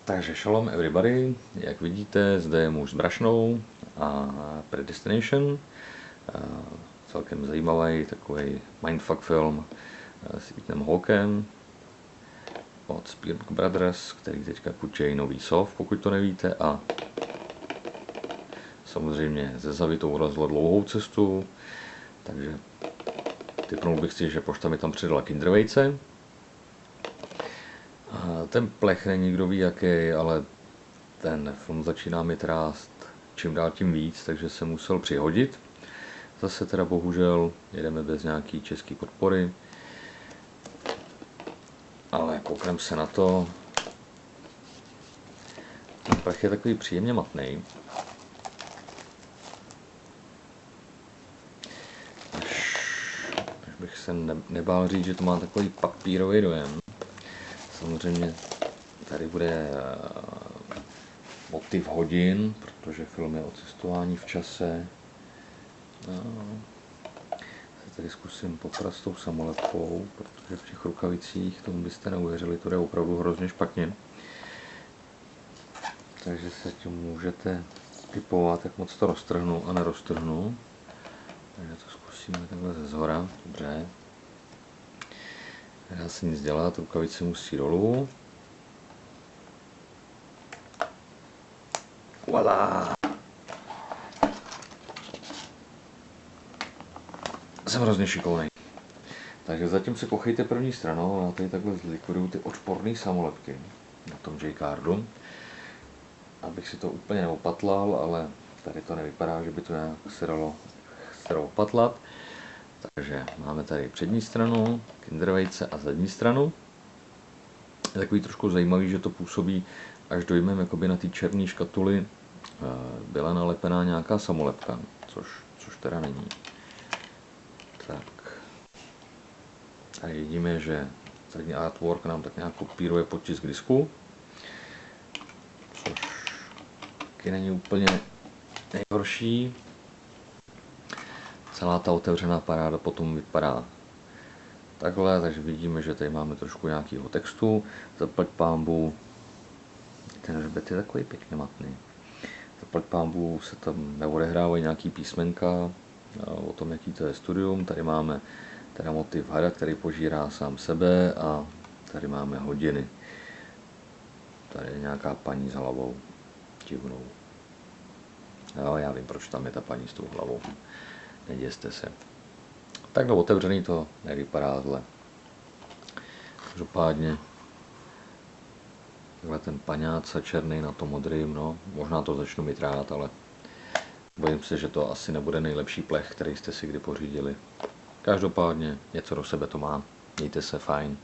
Takže shalom everybody, jak vidíte, zde je muž s brašnou a Predestination. Celkem zajímavý takový mindfuck film s Ethanem Hawkem od Spielberg Brothers, který teďka kučejí nový sov, pokud to nevíte, a samozřejmě ze Zavitou urazilo dlouhou cestu, takže typnul bych si, že pošta mi tam přidala kindervejce. Ten plech není kdo ví jaký, ale ten film začíná mi trást čím dál tím víc, takže se musel přihodit. Zase teda bohužel jedeme bez nějaký české podpory, ale kouknem se na to. Ten plech je takový příjemně matný. Až bych se nebál říct, že to má takový papírový dojem. Samozřejmě tady bude motiv hodin, protože film je o cestování v čase. Se tady zkusím poprat s tou samolepkou, protože v těch rukavicích, tomu byste neuvěřili, to jde opravdu hrozně špatně. Takže se tím můžete typovat, jak moc to roztrhnu a neroztrhnu. Takže to zkusíme takhle ze zhora, dobře. Nedá se nic dělat, rukavice musí dolů. Voilà. Jsem hrozně šikovnej. Takže zatím se kochejte první stranou, já tady takhle zlikviduju ty odporné samolepky na tom J-cardu, abych si to úplně neopatlal, ale tady to nevypadá, že by to nějak se dalo opatlat. Takže máme tady přední stranu, kindervejce a zadní stranu. Je takový trošku zajímavý, že to působí, až dojmem jakoby na té černé škatuli byla nalepená nějaká samolepka, což teda není. Tak. A vidíme, že zadní artwork nám tak nějak kopíruje podtisk disku, což taky není úplně nejhorší. Celá ta otevřená paráda potom vypadá takhle, takže vidíme, že tady máme trošku nějakého textu. Zaplať pánbůh, ten hřbet je takový pěkně matný. Zaplať pánbůh se tam neodehrávají nějaký písmenka o tom, jaký to je studium. Tady máme teda motiv hada, který požírá sám sebe, a tady máme hodiny. Tady je nějaká paní s hlavou divnou. Jo, já vím, proč tam je ta paní s tou hlavou. Neděste se. Takhle otevřený to nevypadá zle. Každopádně takhle ten paňáca černý na tom modrým, no, možná to začnu mít rád, ale bojím se, že to asi nebude nejlepší plech, který jste si kdy pořídili. Každopádně něco do sebe to má. Mějte se fajn.